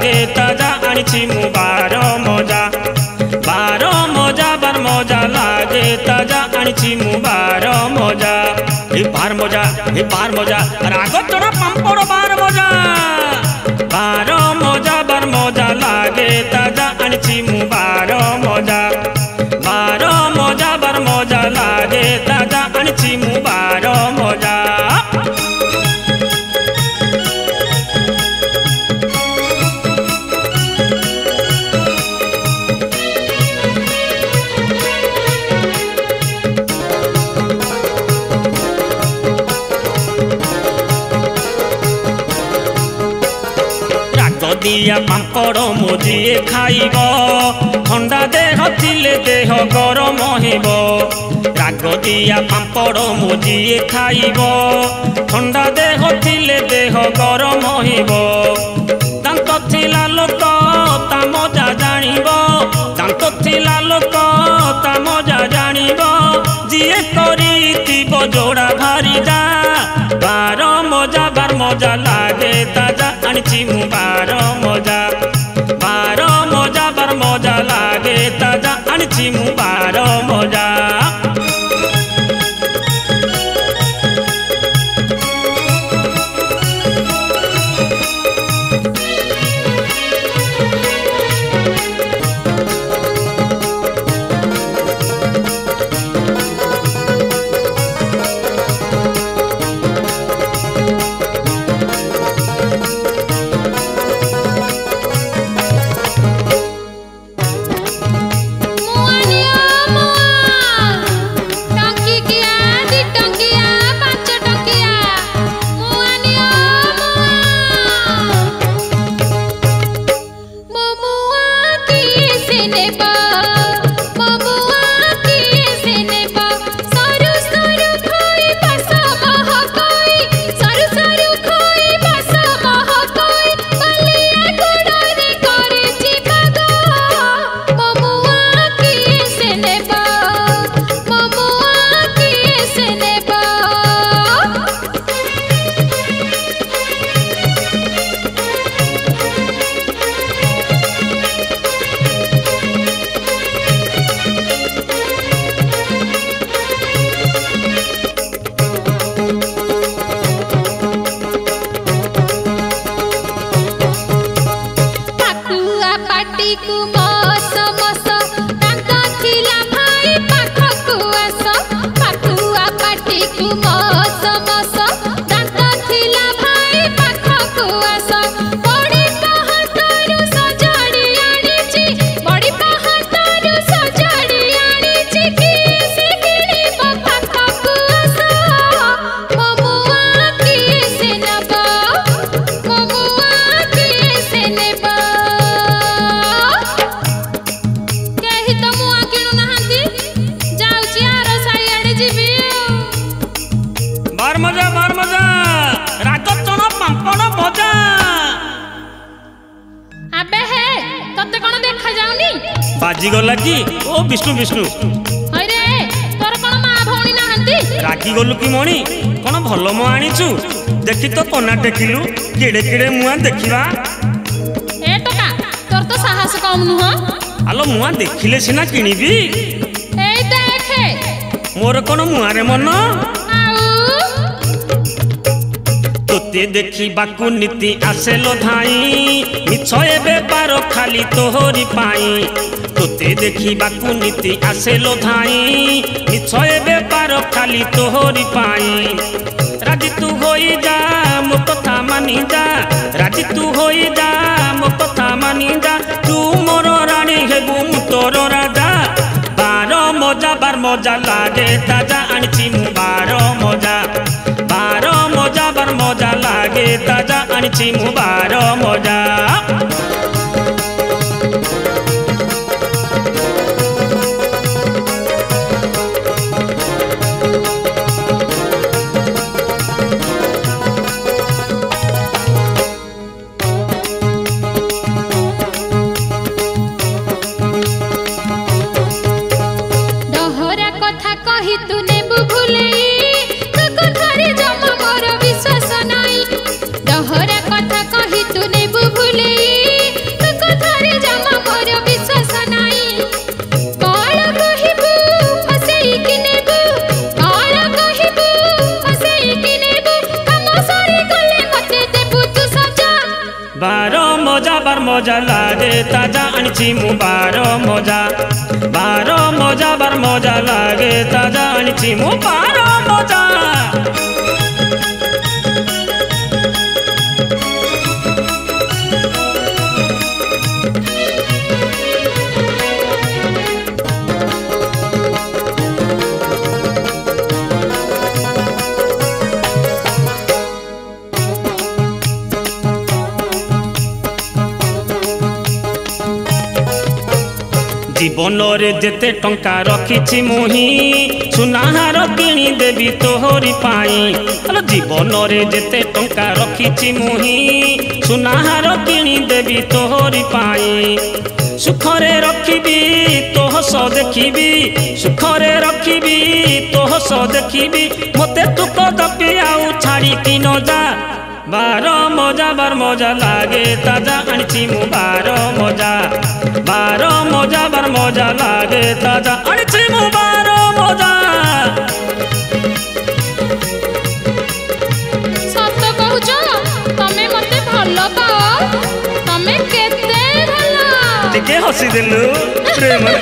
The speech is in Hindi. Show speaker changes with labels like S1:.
S1: लागे ताजा आनी मु बार मजा बार मजा बार मजा लागे ताजा आनी मु बार मजा हे बार मजा हे बार मजा राग तोरा पांपड़ बार मजा बार मजा लागे ताजा आनी मु बार मजा बार मजा लागे ताजा आनी मु बार मजा दिया पांपड़ मोजिए खाइब ठंडा देह थिले देह गरम हेब राग दिया पांपड़ मोजिए खाइब ठंडा देह थिले देह गरम हेब दांत थिला लोक ता मजा जानिब दांत थिला लोक ता मजा जानिब जिए करिथिब जोड़ा भारी जा बार मजा लागे ताजा आनी मु बार मजा बार मजा लागे ताजा आनी मु बार मजा बार मजा राग चण पांपड़ भजा
S2: अबे हे तते कोन देखा जाउनी
S1: बाजी गला की ओ विष्णु विष्णु
S2: अरे तोर कोन मा भौणी नाहंती
S1: रागी गलु की मणी कोन भलो मो आनीचु देखि तो कोना टेकिलु केड़े केड़े मुआ देखिबा
S2: ए टका तोर तो साहस कम नुह
S1: आलो मुआ देखिले सिना किनिबी
S2: ए देखे
S1: मोर कोन मुआ रे मन तोते देखी बाकु नीति आसेलो धाई मिछ ए बेपार खाली तोहरी पाई तोते देखी बाकु नीति आसेलो धाई मिछ ए बेपार खाली तोहरी पाई राजी तू होई जा मो कथा मानी जा राजी तू होई जा मो कथा मानी जा तू मोर रानी हेबु मु तोर राजा बार मजा लागे ताजा आनी मु बार मजा बार मजा लागे ताजा आनी मु बार मजा
S2: डहरा कथा कही तू नेबु भूले तो कथारे जमा मोर विश्वास नाही डहरा कथा कही तू नेबु भूले
S1: मजा बार मजा लागे ताजा आणिची मु बार मजा बार मजा लागे ताजा आणिची मु बार मजा जीवन रे जेते टंका रखिछि मुही सुनाहार किणी देवी तोहरी पाई हेलो जीवन रे जेते टंका रखिछि मुही सुनाहार किणी देवी तोहरी पाई सुखरे रखिबी तोह सो देखिबी सुखरे रखिबी तोह सो देखिबी मते तू कदपि आउ छाड़ी कि न जा बार मजा लागे ताजा आणिची मु बार मजा बार मजा लागे ताजा आणिची मु बार मजा
S2: सत कहूच तमे मते भलो पाओ तमे केते भलो
S1: टिके हसी देलु प्रेम रे